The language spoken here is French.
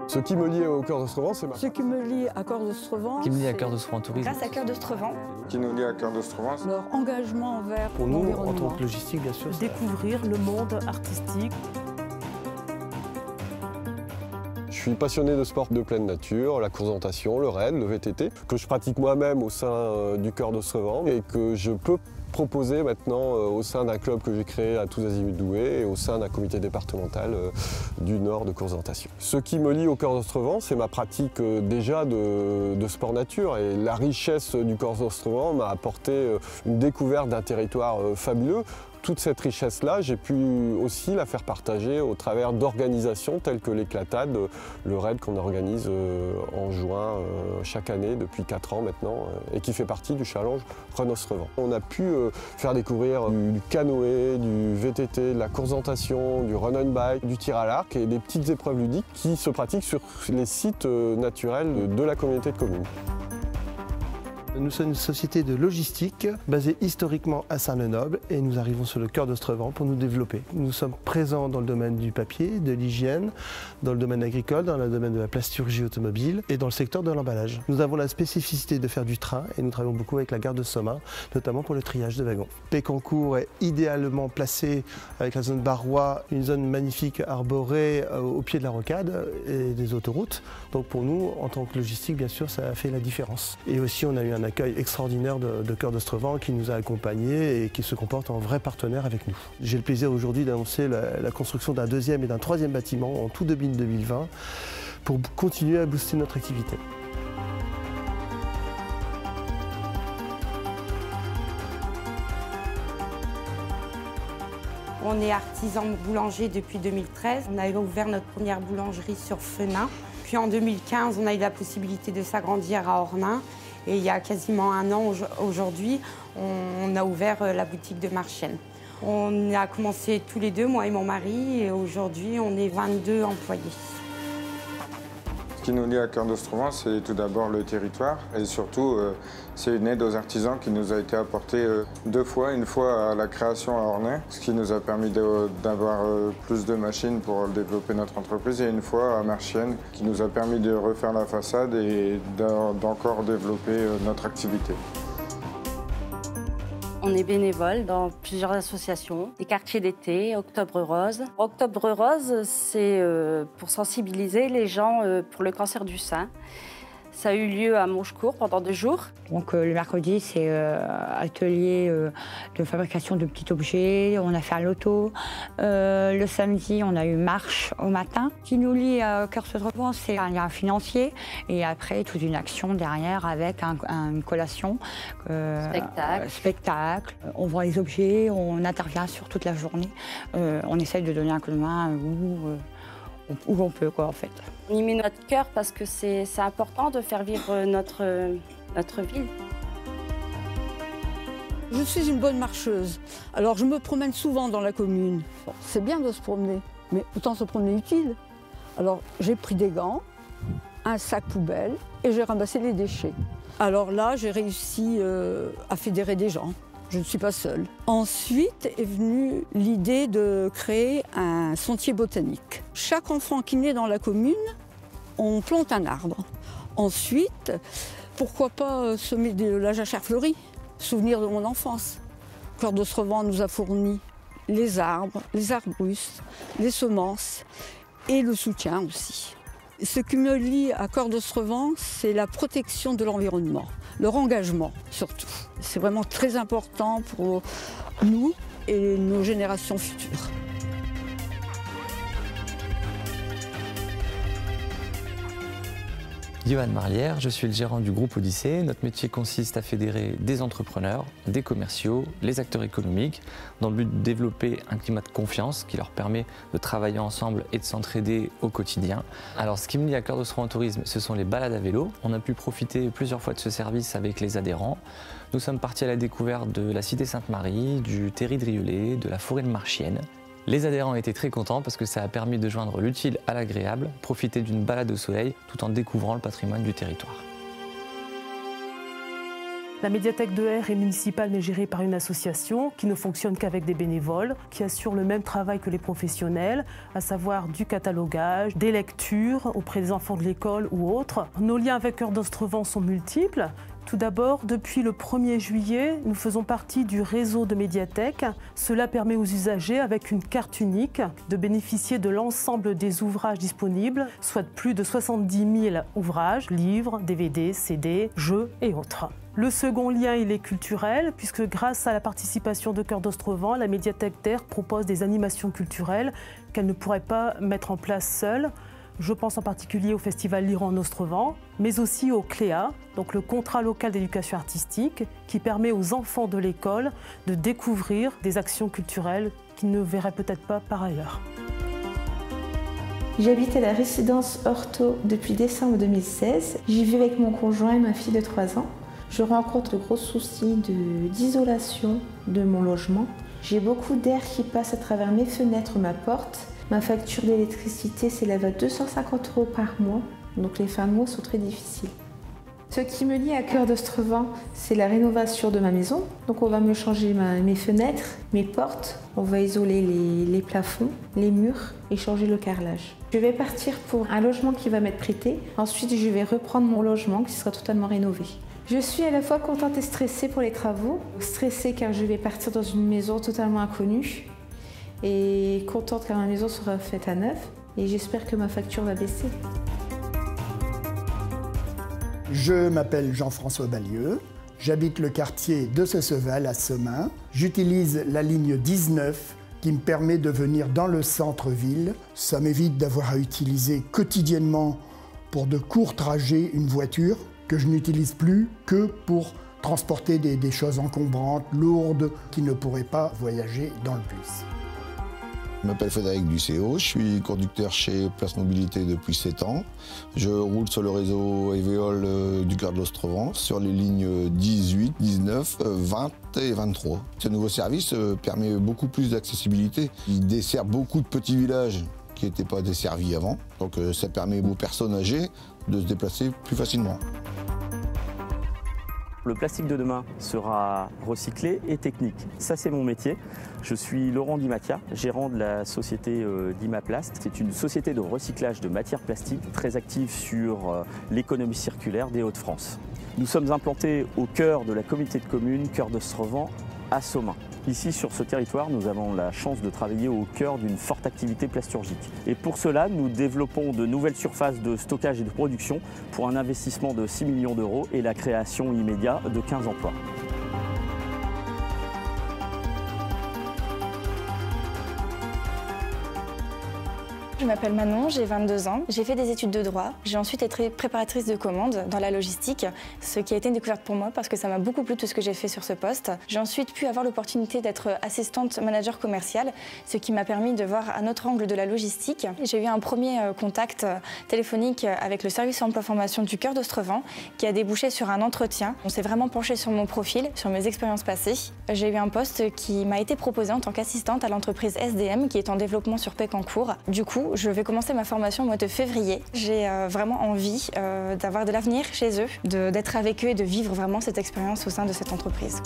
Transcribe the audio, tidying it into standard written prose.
Ce qui me lie au Cœur d'Ostrevent, c'est Ce qui me lie à Cœur d'Ostrevent, qui me lie à Cœur d'Ostrevent Tourisme. Grâce à Cœur d'Ostrevent. Qui nous lie à Cœur d'Ostrevent. leur engagement envers pour nous, l'environnement. en tant que logistique, bien sûr. Découvrir le monde artistique. Je suis passionné de sport de pleine nature, la course d'orientation, le raid, le VTT, que je pratique moi-même au sein du Cœur d'Ostrevent et que je peux proposer maintenant au sein d'un club que j'ai créé à Tous Azimuts Douai et au sein d'un comité départemental du Nord de course d'orientation. Ce qui me lie au Cœur d'Ostrevent, c'est ma pratique déjà de sport nature et la richesse du Cœur d'Ostrevent m'a apporté une découverte d'un territoire fabuleux. Toute cette richesse-là, j'ai pu aussi la faire partager au travers d'organisations telles que l'Éclatade, le raid qu'on organise en juin chaque année depuis 4 ans maintenant et qui fait partie du challenge Run Ostrevent. On a pu faire découvrir du canoë, du VTT, de la course d'orientation, du run and bike, du tir à l'arc et des petites épreuves ludiques qui se pratiquent sur les sites naturels de la communauté de communes. Nous sommes une société de logistique basée historiquement à Saint-Lenoble et nous arrivons sur le Cœur d'Ostrevent pour nous développer. Nous sommes présents dans le domaine du papier, de l'hygiène, dans le domaine agricole, dans le domaine de la plasturgie automobile et dans le secteur de l'emballage. Nous avons la spécificité de faire du train et nous travaillons beaucoup avec la gare de Somain, notamment pour le triage de wagons. Pécancourt est idéalement placé avec la zone Barrois, une zone magnifique arborée au pied de la rocade et des autoroutes. Donc pour nous, en tant que logistique, bien sûr, ça a fait la différence. Et aussi, on a eu un accueil extraordinaire de Cœur d'Ostrevent qui nous a accompagnés et qui se comporte en vrai partenaire avec nous. J'ai le plaisir aujourd'hui d'annoncer la construction d'un deuxième et d'un troisième bâtiment en tout début 2020 pour continuer à booster notre activité. On est artisan boulanger depuis 2013. On a ouvert notre première boulangerie sur Fenin. Puis en 2015, on a eu la possibilité de s'agrandir à Ornain. Et il y a quasiment un an aujourd'hui, on a ouvert la boutique de Marchienne. On a commencé tous les deux, moi et mon mari, et aujourd'hui, on est 22 employés. Ce qui nous lie à Cœur d'Ostrevent, c'est tout d'abord le territoire et surtout, c'est une aide aux artisans qui nous a été apportée 2 fois. Une fois à la création à Ornay, ce qui nous a permis d'avoir plus de machines pour développer notre entreprise, et une fois à Marchienne, qui nous a permis de refaire la façade et d'encore développer notre activité. On est bénévole dans plusieurs associations, des quartiers d'été, Octobre Rose. Octobre Rose, c'est pour sensibiliser les gens pour le cancer du sein. Ça a eu lieu à Monchecourt pendant 2 jours. Donc le mercredi, c'est atelier de fabrication de petits objets. On a fait un loto. Le samedi, on a eu marche au matin. Ce qui nous lie à Cœur d'Ostrevent, c'est un lien financier. Et après, toute une action derrière avec une collation. Spectacle. On vend les objets, on intervient sur toute la journée. On essaye de donner un coup de main où on peut, quoi, en fait. On y met notre cœur parce que c'est important de faire vivre notre ville. Je suis une bonne marcheuse, alors je me promène souvent dans la commune. C'est bien de se promener, mais autant se promener utile. Alors j'ai pris des gants, un sac poubelle et j'ai ramassé les déchets. Alors là, j'ai réussi à fédérer des gens. Je ne suis pas seule. Ensuite est venue l'idée de créer un sentier botanique. Chaque enfant qui naît dans la commune, on plante un arbre. Ensuite, pourquoi pas semer de la jachère fleurie, souvenir de mon enfance. Cœur d'Ostrevent nous a fourni les arbres, les arbustes, les semences et le soutien aussi. Ce qui me lie à Cœur d'Ostrevent, c'est la protection de l'environnement, leur engagement surtout. C'est vraiment très important pour nous et nos générations futures. Johan Marlière, je suis le gérant du groupe Odyssée. Notre métier consiste à fédérer des entrepreneurs, des commerciaux, les acteurs économiques, dans le but de développer un climat de confiance qui leur permet de travailler ensemble et de s'entraider au quotidien. Alors, ce qui me lie à Cœur d'Ostrevent Tourisme, ce sont les balades à vélo. On a pu profiter plusieurs fois de ce service avec les adhérents. Nous sommes partis à la découverte de la cité Sainte-Marie, du terri de Riolet, de la forêt de Marchienne. Les adhérents étaient très contents parce que ça a permis de joindre l'utile à l'agréable, profiter d'une balade au soleil tout en découvrant le patrimoine du territoire. La médiathèque de Aire est municipale mais gérée par une association qui ne fonctionne qu'avec des bénévoles, qui assure le même travail que les professionnels, à savoir du catalogage, des lectures auprès des enfants de l'école ou autres. Nos liens avec Cœur d'Ostrevent sont multiples. Tout d'abord, depuis le 1er juillet, nous faisons partie du réseau de médiathèques. Cela permet aux usagers, avec une carte unique, de bénéficier de l'ensemble des ouvrages disponibles, soit plus de 70 000 ouvrages, livres, DVD, CD, jeux et autres. Le second lien, il est culturel, puisque grâce à la participation de Cœur d'Ostrevent, la médiathèque d'Aire propose des animations culturelles qu'elle ne pourrait pas mettre en place seule. Je pense en particulier au Festival Lire en Ostrevent, mais aussi au CLEA, donc le contrat local d'éducation artistique, qui permet aux enfants de l'école de découvrir des actions culturelles qu'ils ne verraient peut-être pas par ailleurs. J'habite à la résidence Orto depuis décembre 2016. J'y vis avec mon conjoint et ma fille de 3 ans. Je rencontre de gros soucis d'isolation de mon logement. J'ai beaucoup d'air qui passe à travers mes fenêtres ou ma porte. Ma facture d'électricité s'élève à 250 € par mois, donc les fins de mois sont très difficiles. Ce qui me lie à Cœur d'Ostrevent, c'est la rénovation de ma maison. Donc on va me changer mes fenêtres, mes portes, on va isoler les plafonds, les murs et changer le carrelage. Je vais partir pour un logement qui va m'être prêté. Ensuite, je vais reprendre mon logement qui sera totalement rénové. Je suis à la fois contente et stressée pour les travaux. Stressée car je vais partir dans une maison totalement inconnue. Et contente car ma maison sera faite à neuf et j'espère que ma facture va baisser. Je m'appelle Jean-François Ballieu, j'habite le quartier de Sesseval à Semin. J'utilise la ligne 19 qui me permet de venir dans le centre-ville. Ça m'évite d'avoir à utiliser quotidiennement pour de courts trajets une voiture que je n'utilise plus que pour transporter des choses encombrantes, lourdes, qui ne pourraient pas voyager dans le bus. Je m'appelle Frédéric Ducéo, je suis conducteur chez Place Mobilité depuis 7 ans. Je roule sur le réseau Eveol du Cœur de l'Ostrevent, sur les lignes 18, 19, 20 et 23. Ce nouveau service permet beaucoup plus d'accessibilité. Il dessert beaucoup de petits villages qui n'étaient pas desservis avant. Donc ça permet aux personnes âgées de se déplacer plus facilement. Le plastique de demain sera recyclé et technique. Ça, c'est mon métier. Je suis Laurent Dimatia, gérant de la société Dimaplast. C'est une société de recyclage de matières plastiques très active sur l'économie circulaire des Hauts-de-France. Nous sommes implantés au cœur de la communauté de communes Cœur d'Ostrevent à Semin. Ici, sur ce territoire, nous avons la chance de travailler au cœur d'une forte activité plasturgique. Et pour cela, nous développons de nouvelles surfaces de stockage et de production pour un investissement de 6 millions d'euros et la création immédiate de 15 emplois. Je m'appelle Manon, j'ai 22 ans. J'ai fait des études de droit. J'ai ensuite été préparatrice de commandes dans la logistique, ce qui a été une découverte pour moi parce que ça m'a beaucoup plu tout ce que j'ai fait sur ce poste. J'ai ensuite pu avoir l'opportunité d'être assistante manager commercial, ce qui m'a permis de voir un autre angle de la logistique. J'ai eu un premier contact téléphonique avec le service emploi-formation du Cœur d'Ostrevent qui a débouché sur un entretien. On s'est vraiment penché sur mon profil, sur mes expériences passées. J'ai eu un poste qui m'a été proposé en tant qu'assistante à l'entreprise SDM qui est en développement sur Pécancourt. Du coup, je vais commencer ma formation au mois de février. J'ai vraiment envie d'avoir de l'avenir chez eux, d'être avec eux et de vivre vraiment cette expérience au sein de cette entreprise.